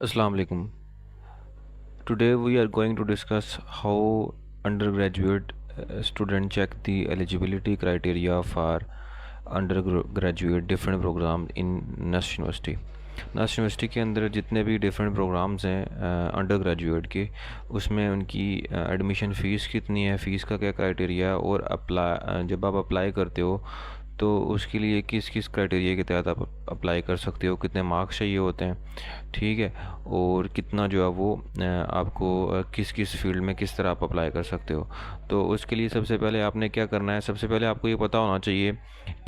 Assalamu alaikum. Today we are going to discuss how undergraduate student check the eligibility criteria for undergraduate different program in NUST university. NUST university के अंदर जितने भी different programs हैं undergraduate के, उसमें उनकी admission fees कितनी है, फ़ीस का क्या क्राइटेरिया है, और जब आप अप्लाई करते हो तो उसके लिए किस किस क्राइटेरिया के तहत आप अप्लाई कर सकते हो, कितने मार्क्स चाहिए होते हैं, ठीक है, और कितना जो है वो आपको किस किस फील्ड में किस तरह आप अप्लाई कर सकते हो। तो उसके लिए सबसे पहले आपने क्या करना है, सबसे पहले आपको ये पता होना चाहिए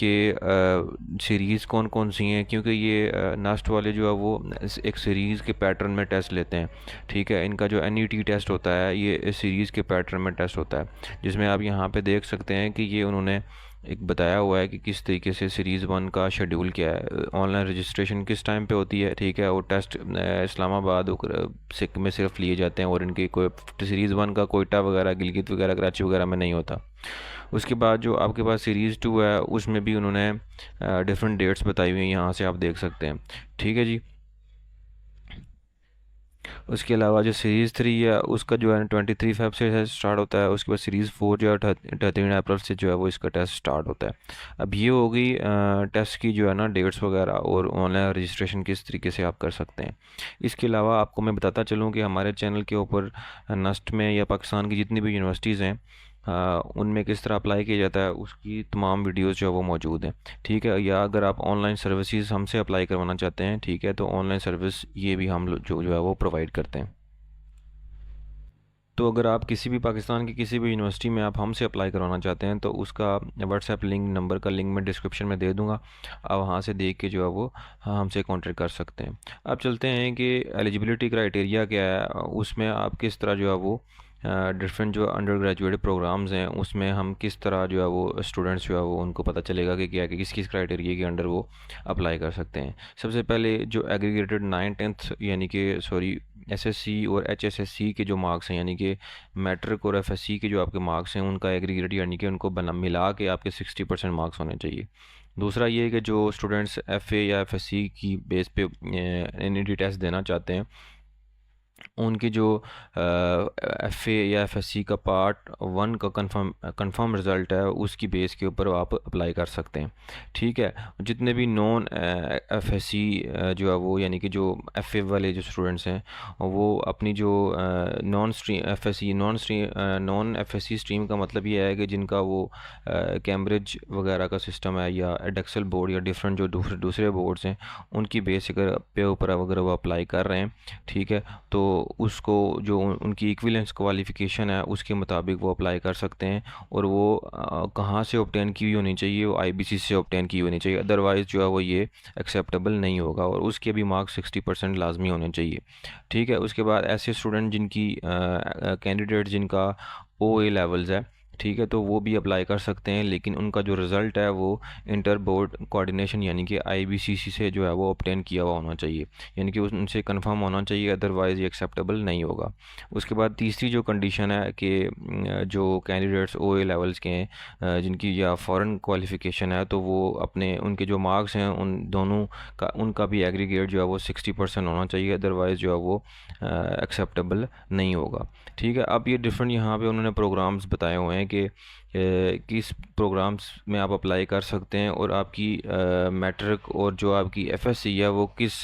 कि सीरीज़ कौन कौन सी हैं, क्योंकि ये नास्ट वाले जो है वो एक सीरीज़ के पैटर्न में टेस्ट लेते हैं। ठीक है, इनका जो NET टेस्ट होता है ये सीरीज़ के पैटर्न में टेस्ट होता है, जिसमें आप यहाँ पे देख सकते हैं कि ये उन्होंने एक बताया हुआ है कि किस तरीके से सीरीज़ 1 का शेड्यूल क्या है, ऑनलाइन रजिस्ट्रेशन किस टाइम पे होती है, ठीक है, और टेस्ट इस्लामाबाद सिख में सिर्फ लिए जाते हैं, और इनकी कोई सीरीज़ 1 का कोयटा वगैरह, गिलगित वगैरह, कराची वगैरह में नहीं होता। उसके बाद जो आपके पास सीरीज़ 2 है उसमें भी उन्होंने डिफरेंट डेट्स बताई हुई हैं, यहाँ से आप देख सकते हैं। ठीक है जी। उसके अलावा जो सीरीज़ 3 है उसका जो है 23 फ़रवरी से स्टार्ट होता है। उसके बाद सीरीज़ 4 जो है 13 अप्रैल से जो है वो इसका टेस्ट स्टार्ट होता है। अब ये हो गई टेस्ट की जो है ना डेट्स वगैरह, और ऑनलाइन रजिस्ट्रेशन किस तरीके से आप कर सकते हैं। इसके अलावा आपको मैं बताता चलूँ कि हमारे चैनल के ऊपर नस्ट में या पाकिस्तान की जितनी भी यूनिवर्सिटीज़ हैं उनमें किस तरह अप्लाई किया जाता है उसकी तमाम वीडियोस जो है वो मौजूद हैं। ठीक है, या अगर आप ऑनलाइन सर्विसेज हमसे अप्लाई करवाना चाहते हैं, ठीक है, तो ऑनलाइन सर्विस ये भी हम जो है वो प्रोवाइड करते हैं। तो अगर आप किसी भी पाकिस्तान की किसी भी यूनिवर्सिटी में आप हमसे अप्लाई करवाना चाहते हैं तो उसका व्हाट्सएप लिंक, नंबर का लिंक मैं डिस्क्रिप्शन में दे दूंगा, आप वहाँ से देख के जो है वो हमसे कांटेक्ट कर सकते हैं। अब चलते हैं कि एलिजिबिलिटी क्राइटेरिया क्या है, उसमें आप किस तरह जो है वो डिफरेंट जो अंडर ग्रेजुएट प्रोग्राम्स हैं उसमें हम किस तरह जो है वो स्टूडेंट्स जो है वो उनको पता चलेगा कि क्या किस किस क्राइटेरिया के अंडर वो अप्लाई कर सकते हैं। सबसे पहले जो एग्रीगेटेड 9th 10th यानी कि सॉरी SSC और HSSC के जो मार्क्स हैं, यानी कि मैट्रिक और FSC के जो आपके मार्क्स हैं उनका एग्रीगेट यानी कि उनको बना मिला के आपके 60% मार्क्स होने चाहिए। दूसरा ये है कि जो स्टूडेंट्स FA या FSC की बेस पे NET टेस्ट देना चाहते हैं, उनकी जो FA या FSC का पार्ट 1 का कंफर्म रिज़ल्ट है उसकी बेस के ऊपर आप अप्लाई कर सकते हैं। ठीक है, जितने भी नॉन FSC जो है वो यानी कि जो FA वाले जो स्टूडेंट्स हैं वो अपनी जो नॉन FSC स्ट्रीम का मतलब ये है कि जिनका वो कैम्ब्रिज वगैरह का सिस्टम है या एडेक्सल बोर्ड या डिफरेंट जो दूसरे बोर्ड्स हैं उनकी बेस पे ऊपर अगर वो अप्लाई कर रहे हैं, ठीक है, तो उसको जो उनकी इक्विवेलेंस क्वालिफ़िकेशन है उसके मुताबिक वो अप्लाई कर सकते हैं। और वो कहाँ से ऑब्टेन की हुई होनी चाहिए, वो IBC से ऑब्टेन की होनी चाहिए, अदरवाइज़ जो है वो ये एक्सेप्टेबल नहीं होगा, और उसके भी मार्क्स 60% लाजमी होने चाहिए। ठीक है, उसके बाद ऐसे स्टूडेंट जिनकी कैंडिडेट जिनका OA लेवल्स है, ठीक है, तो वो भी अप्लाई कर सकते हैं, लेकिन उनका जो रिज़ल्ट है वो इंटर बोर्ड कोऑर्डिनेशन यानी कि IBCC से जो है वो ऑब्टेन किया हुआ होना चाहिए, यानी कि उनसे कंफर्म होना चाहिए, अदरवाइज़ ये एक्सेप्टेबल नहीं होगा। उसके बाद तीसरी जो कंडीशन है कि जो कैंडिडेट्स OA लेवल्स के हैं जिनकी या फ़ॉरेन क्वालिफ़िकेशन है, तो वो अपने उनके जो मार्क्स हैं उन दोनों का उनका भी एग्रीगेट जो है वो 60% होना चाहिए, अदरवाइज़ जो है वो एक्सेप्टेबल नहीं होगा। ठीक है, अब ये डिफरेंट यहाँ पे उन्होंने प्रोग्राम्स बताए हुए हैं कि किस प्रोग्राम्स में आप अप्लाई कर सकते हैं, और आपकी मैट्रिक और जो आपकी FSC है वो किस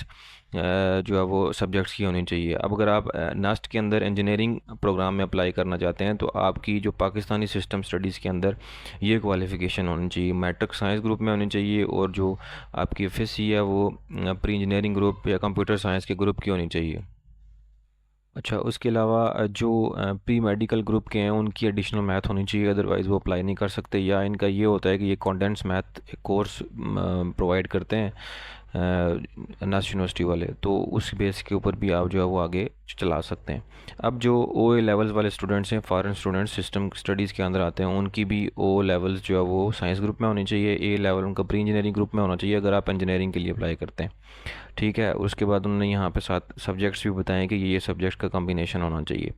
जो है वो सब्जेक्ट्स की होनी चाहिए। अब अगर आप नास्ट के अंदर इंजीनियरिंग प्रोग्राम में अप्लाई करना चाहते हैं तो आपकी जो पाकिस्तानी सिस्टम स्टडीज़ के अंदर ये क्वालिफ़िकेशन होनी चाहिए, मैट्रिक साइंस ग्रुप में होनी चाहिए, और जो आपकी FSC है वो प्री इंजीनियरिंग ग्रुप या कंप्यूटर साइंस के ग्रुप की होनी चाहिए। अच्छा, उसके अलावा जो प्री मेडिकल ग्रुप के हैं उनकी एडिशनल मैथ होनी चाहिए, अदरवाइज़ वो अप्लाई नहीं कर सकते। या इनका ये होता है कि ये कॉन्डेंस मैथ कोर्स प्रोवाइड करते हैं नास यूनिवर्सिटी वाले, तो उस बेस के ऊपर भी आप जो है वो आगे चला सकते हैं। अब जो OA लेवल्स वाले स्टूडेंट्स हैं, फॉरेन स्टूडेंट्स सिस्टम स्टडीज़ के अंदर आते हैं, उनकी भी O लेवल्स जो है वो साइंस ग्रुप में होनी चाहिए, A लेवल उनका प्री इंजीनियरिंग ग्रुप में होना चाहिए अगर आप इंजीनियरिंग के लिए अप्लाई करते हैं। ठीक है, उसके बाद उन्होंने यहाँ पे 7 सब्जेक्ट्स भी बताए कि ये सब्जेक्ट का कॉम्बिनेशन होना चाहिए,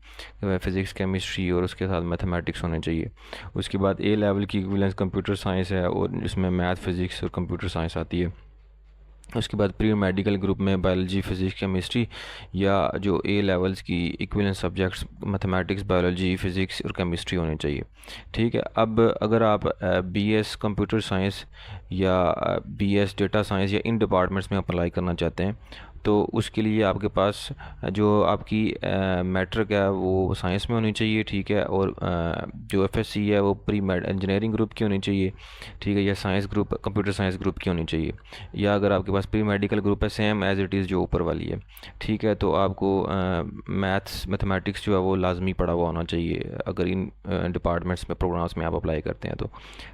फिज़िक्स, केमिस्ट्री और उसके साथ मैथमेटिक्स होने चाहिए। उसके बाद A लेवल की इक्विवेलेंस कंप्यूटर साइंस है और इसमें मैथ, फिज़िक्स और कंप्यूटर साइंस आती है। उसके बाद प्री मेडिकल ग्रुप में बायोलॉजी, फिज़िक्स, केमिस्ट्री या जो ए लेवल्स की equivalent subjects mathematics, biology, physics और केमिस्ट्री होनी चाहिए। ठीक है, अब अगर आप बीएस कंप्यूटर साइंस या बीएस डेटा साइंस या इन डिपार्टमेंट्स में अप्लाई करना चाहते हैं तो उसके लिए आपके पास जो आपकी मैट्रिक है वो साइंस में होनी चाहिए। ठीक है, और जो एफएससी है वो प्री इंजीनियरिंग ग्रुप की होनी चाहिए। ठीक है, या science group, computer science group की होनी चाहिए। या अगर आपके पास प्री मेडिकल ग्रुप है सेम एज़ इट इज़ जो ऊपर वाली है। ठीक है, तो आपको मैथ्स, मैथमेटिक्स जो है वो लाजमी पढ़ा हुआ होना चाहिए अगर इन डिपार्टमेंट्स में, प्रोग्राम्स में आप अप्लाई करते हैं तो।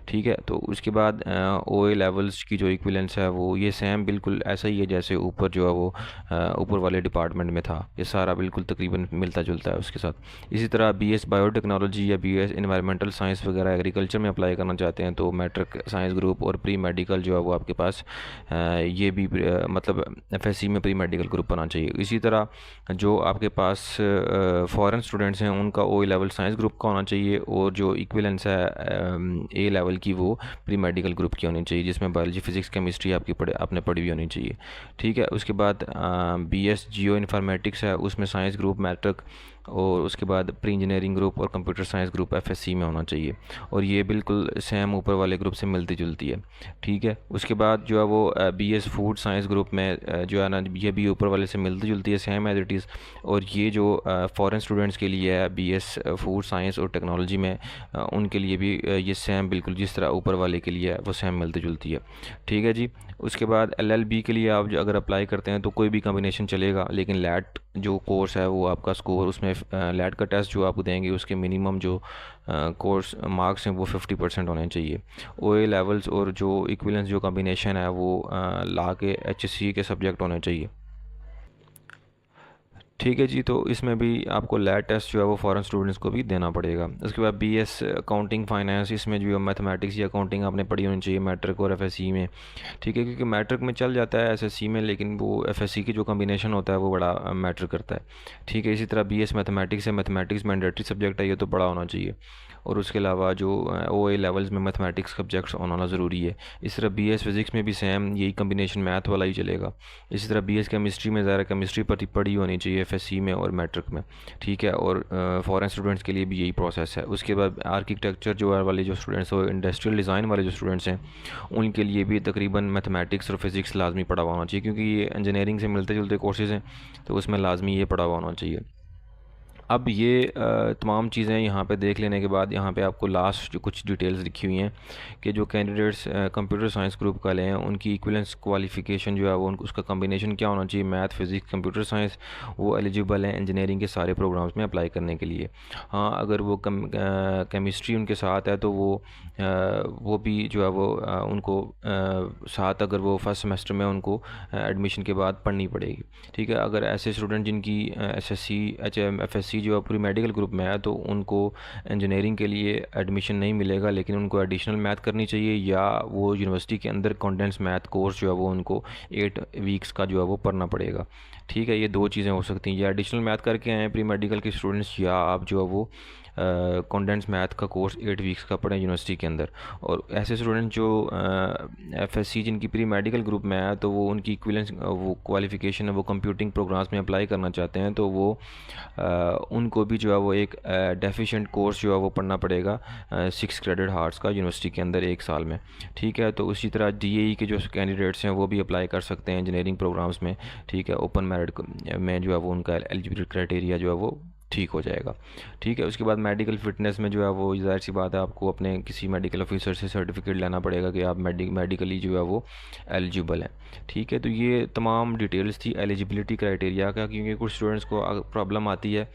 ठीक है, तो उसके बाद ओ ए लेवल्स की जो इक्विवेलेंस है वो ये सेम बिल्कुल ऐसा ही है जैसे ऊपर जो है वो ऊपर वाले डिपार्टमेंट में था। ये सारा बिल्कुल तकरीबन मिलता जुलता है उसके साथ। इसी तरह बीएस बायोटेक्नोलॉजी या बीएस एनवायरमेंटल साइंस वगैरह एग्रीकल्चर में अप्लाई करना चाहते हैं तो मैट्रिक साइंस ग्रुप और प्री मेडिकल जो है वो आपके पास ये भी मतलब एफएससी में प्री मेडिकल ग्रुप होना चाहिए। इसी तरह जो आपके पास फॉरेन स्टूडेंट्स हैं उनका ओ लेवल साइंस ग्रुप का होना चाहिए और जो इक्विवेलेंस है ए लेवल की वो प्री मेडिकल ग्रुप की होनी चाहिए जिसमें बायोलॉजी, फिज़िक्स, केमिस्ट्री आपने पढ़ी हुई होनी चाहिए। ठीक है, उसके बाद बीएस जियो इन्फॉर्मेटिक्स है उसमें साइंस ग्रुप मैट्रिक और उसके बाद प्री इंजीनियरिंग ग्रुप और कंप्यूटर साइंस ग्रुप एफएससी में होना चाहिए और ये बिल्कुल सेम ऊपर वाले ग्रुप से मिलती जुलती है। ठीक है, उसके बाद जो है वो बीएस फूड साइंस ग्रुप में जो है ना ये भी ऊपर वाले से मिलती जुलती है सेम एज इट इज़। और ये जो फॉरेन स्टूडेंट्स के लिए है बीएस फूड साइंस और टेक्नोलॉजी में उनके लिए भी ये सेम बिल्कुल जिस तरह ऊपर वाले के लिए है वो सेम मिलती जुलती है। ठीक है जी, उसके बाद एलएलबी के लिए आप जो अगर अप्लाई करते हैं तो कोई भी कॉम्बिनेशन चलेगा लेकिन लैट जो कोर्स है वो आपका स्कोर उसमें लैट का टेस्ट जो आपको देंगे उसके मिनिमम जो कोर्स मार्क्स हैं वो 50% होने चाहिए। ओ ए लेवल्स और जो इक्विवेलेंस जो कॉम्बिनेशन है वो ला के एचएससी के सब्जेक्ट होने चाहिए। ठीक है जी, तो इसमें भी आपको लैट टेस्ट जो है वो फॉरेन स्टूडेंट्स को भी देना पड़ेगा। उसके बाद बीएस अकाउंटिंग फाइनेंस, इसमें जो है मैथमेटिक्स या अकाउंटिंग आपने पढ़ी होनी चाहिए मैट्रिक और एफएससी में। ठीक है, क्योंकि मैट्रिक में चल जाता है एसएससी में लेकिन वो एफएससी की जो कॉम्बिनेशन होता है वो बड़ा मैटर करता है। ठीक है, इसी तरह बीएस मैथमेटिक्स है, मैथमेटिक्स मैंडेटरी सब्जेक्ट है ये तो बड़ा होना चाहिए और उसके अलावा जो ओ ए लेवल्स में मैथमेटिक्स सब्जेक्ट्स होना ज़रूरी है। इस तरह बीएस फिज़िक्स में भी सेम यही कॉम्बिनेशन मैथ वाला ही चलेगा। इसी तरह बीएस केमिस्ट्री में ज़रा केमिस्ट्री पढ़ी होनी चाहिए एफएससी में और मैट्रिक में। ठीक है, और फॉरेन स्टूडेंट्स के लिए भी यही प्रोसेस है। उसके बाद आर्किटेक्चर जो है वाले जो स्टूडेंट्स और इंडस्ट्रियल डिज़ाइन वाले जो स्टूडेंट्स हैं उनके लिए भी तकरीबन मैथमेटिक्स और फिज़िक्स लाजमी पढ़ा हुआ होना चाहिए क्योंकि ये इंजीनियरिंग से मिलते जुलते कोर्सेज़ हैं तो उसमें लाजमी ये पढ़ा हुआ होना चाहिए। अब ये तमाम चीज़ें यहाँ पे देख लेने के बाद यहाँ पे आपको लास्ट जो कुछ डिटेल्स लिखी हुई हैं कि जो कैंडिडेट्स कंप्यूटर साइंस ग्रुप का लें उनकी इक्विवेलेंस क्वालिफ़िकेशन जो है वो उसका कॉम्बिनेशन क्या होना चाहिए, मैथ, फिज़िक्स, कंप्यूटर साइंस, वो एलिजिबल हैं इंजीनियरिंग के सारे प्रोग्राम्स में अप्लाई करने के लिए। हाँ, अगर वो केमिस्ट्री उनके साथ है तो वो भी जो है वो उनको साथ अगर वो फर्स्ट सेमेस्टर में उनको एडमिशन के बाद पढ़नी पड़ेगी। ठीक है, अगर ऐसे स्टूडेंट जिनकी एसएससी एफएससी जो प्री मेडिकल ग्रुप में है तो उनको इंजीनियरिंग के लिए एडमिशन नहीं मिलेगा लेकिन उनको एडिशनल मैथ करनी चाहिए या वो यूनिवर्सिटी के अंदर कॉन्डेंस मैथ कोर्स जो है वो उनको 8 वीक्स का जो है वो पढ़ना पड़ेगा। ठीक है, ये दो चीज़ें हो सकती हैं, या एडिशनल मैथ करके आएँ प्री मेडिकल के स्टूडेंट्स या आप जो है वो कॉन्डेंस मैथ का कोर्स 8 वीक्स का पढ़ें यूनिवर्सिटी के अंदर। और ऐसे स्टूडेंट जो एफएससी जिनकी प्री मेडिकल ग्रुप में है तो वो उनकी इक्विवेलेंस वो क्वालिफ़िकेशन है वो कंप्यूटिंग प्रोग्राम्स में अप्लाई करना चाहते हैं तो वो उनको भी जो है वो एक डेफिशिएंट कोर्स जो है वो पढ़ना पड़ेगा 6 क्रेडिट हार्स का यूनिवर्सिटी के अंदर 1 साल में। ठीक है, तो उसी तरह डीएई के जो कैंडिडेट्स हैं वो भी अप्लाई कर सकते हैं इंजीनियरिंग प्रोग्राम्स में। ठीक है, ओपन मेरिट में जो है वो उनका एलिजिबिलिटी क्राइटेरिया जो है वो ठीक हो जाएगा। ठीक है, उसके बाद मेडिकल फ़िटनेस में जो है वो ज़ाहिर सी बात है आपको अपने किसी मेडिकल ऑफिसर से सर्टिफिकेट लेना पड़ेगा कि आप मेडिकली जो है वो एलिजिबल हैं। ठीक है, तो ये तमाम डिटेल्स थी एलिजिबिलिटी क्राइटेरिया का, क्योंकि कुछ स्टूडेंट्स को प्रॉब्लम आती है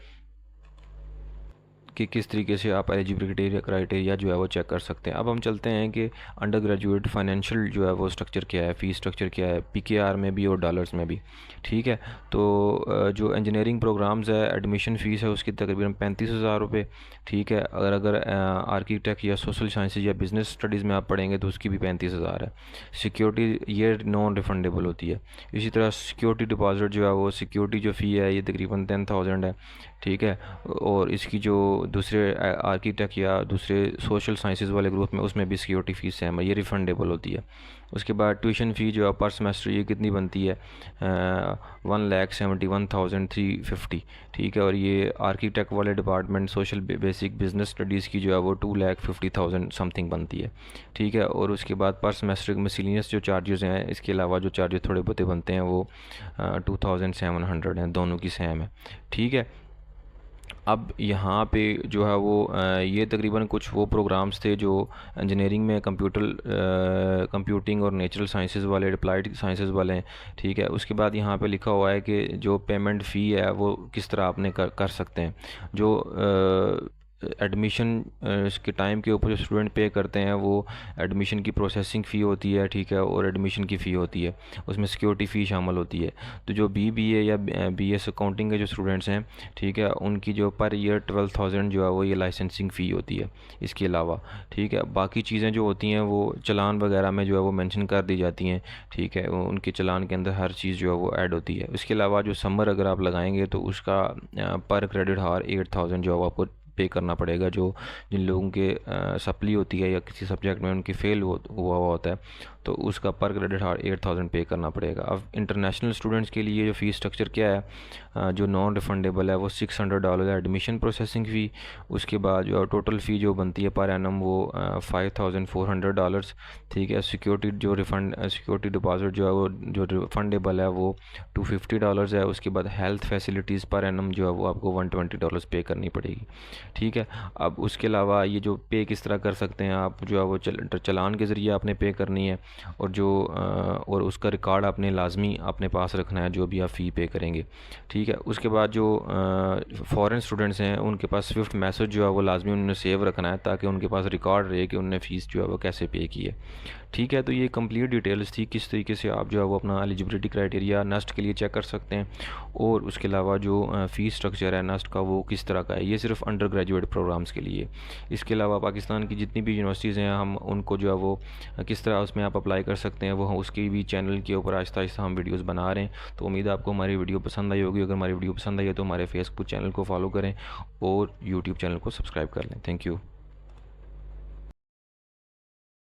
कि किस तरीके से आप एलिजिबिलिटी क्राइटेरिया जो है वो चेक कर सकते हैं। अब हम चलते हैं कि अंडर ग्रेजुएट फाइनेंशियल जो है वो स्ट्रक्चर क्या है, फ़ीस स्ट्रक्चर क्या है पीकेआर में भी और डॉलर्स में भी। ठीक है, तो जो इंजीनियरिंग प्रोग्राम्स है एडमिशन फ़ीस है उसकी तकरीबन 35,000 रुपये। ठीक है, अगर आर्किटेक्ट या सोशल साइंसेज या बिज़नेस स्टडीज़ में आप पढ़ेंगे तो उसकी भी 35,000 है। सिक्योरिटी ये नॉन रिफंडेबल होती है। इसी तरह सिक्योरिटी डिपॉजिट जो है वो सिक्योरिटी जो फ़ी है ये तकरीबन 10,000 है। ठीक है, और इसकी जो दूसरे आर्किटेक्ट या दूसरे सोशल साइंसेज वाले ग्रुप में, उसमें भी सिक्योरिटी फ़ीस सेम है, ये रिफ़ंडेबल होती है। उसके बाद ट्यूशन फ़ी जो है पर सेमेस्टर ये कितनी बनती है, 1,71,350, ठीक है। और ये आर्किटेक्ट वाले department social basic business studies की जो है वो 2,50,000 समथिंग बनती है, ठीक है। और उसके बाद पर सेमेस्टर मिसलिनियस जो चार्जेस हैं, इसके अलावा जो चार्जेस थोड़े बहुत बनते हैं वो 2,700 हैं, दोनों की सेम है, ठीक है। अब यहाँ पे जो है वो ये तकरीबन कुछ वो प्रोग्राम्स थे जो इंजीनियरिंग में कंप्यूटिंग और नेचुरल साइंसेज वाले, अप्लाइड साइंसेज वाले हैं, ठीक है। उसके बाद यहाँ पे लिखा हुआ है कि जो पेमेंट फ़ी है वो किस तरह आपने कर सकते हैं। जो एडमिशन के टाइम के ऊपर जो स्टूडेंट पे करते हैं वो एडमिशन की प्रोसेसिंग फ़ी होती है, ठीक है, और एडमिशन की फ़ी होती है, उसमें सिक्योरिटी फ़ी शामिल होती है। तो जो BBA या BS अकाउंटिंग के जो स्टूडेंट्स हैं, ठीक है, उनकी जो पर ईयर 12,000 जो है वो ये लाइसेंसिंग फ़ी होती है इसके अलावा, ठीक है। बाकी चीज़ें जो होती हैं वो चलान वगैरह में जो है वो मेंशन कर दी जाती हैं, ठीक है, उनके चलान के अंदर हर चीज़ जो है वो ऐड होती है। उसके अलावा जो समर अगर आप लगाएंगे तो उसका पर क्रेडिट हावर 8,000 जो है वो आपको पे करना पड़ेगा। जो जिन लोगों के सप्ली होती है या किसी सब्जेक्ट में उनकी फेल हुआ होता है तो उसका पर क्रेडिट हावर 8,000 पे करना पड़ेगा। अब इंटरनेशनल स्टूडेंट्स के लिए जो फ़ीस स्ट्रक्चर क्या है, जो नॉन रिफंडेबल है वो $600 है एडमिशन प्रोसेसिंग फ़ी। उसके बाद जो टोटल फ़ी जो बनती है पर एनम वो $5,400, ठीक है। सिक्योरिटी डिपॉजिट जो है वो जो रिफंडेबल है वो $250 है। उसके बाद हेल्थ फैसिलिटीज़ पर एनम जो है वो आपको $120 पे करनी पड़ेगी, ठीक है। अब उसके अलावा ये जो पे किस तरह कर सकते हैं आप, जो है वो चलान के ज़रिए आपने पे करनी है, और जो और उसका रिकॉर्ड आपने लाजमी अपने पास रखना है जो भी आप फ़ी पे करेंगे, ठीक है। उसके बाद जो फ़ॉरेन स्टूडेंट्स हैं उनके पास स्विफ्ट मैसेज जो है वो लाजमी उन्होंने सेव रखना है ताकि उनके पास रिकॉर्ड रहे कि उन्होंने फ़ीस जो है वो कैसे पे की है, ठीक है। तो ये कंप्लीट डिटेल्स थी किस तरीके से आप जो है वो अपना एलिजिबिलिटी क्राइटेरिया नेस्ट के लिए चेक कर सकते हैं, और उसके अलावा जो फ़ीस स्ट्रक्चर है नेस्ट का वो किस तरह का है। ये सिर्फ अंडर ग्रेजुएट प्रोग्राम्स के लिए। इसके अलावा पाकिस्तान की जितनी भी यूनिवर्सिटीज़ हैं हम उनको जो है वो किस तरह उसमें आप अप्लाई कर सकते हैं वो हम उसकी भी चैनल के ऊपर आहिस्ता आहिस्ता हम वीडियोस बना रहे हैं। तो उम्मीद है आपको हमारी वीडियो पसंद आई होगी। अगर हमारी वीडियो पसंद आई है तो हमारे फेसबुक चैनल को फॉलो करें और यूट्यूब चैनल को सब्सक्राइब कर लें। Thank you.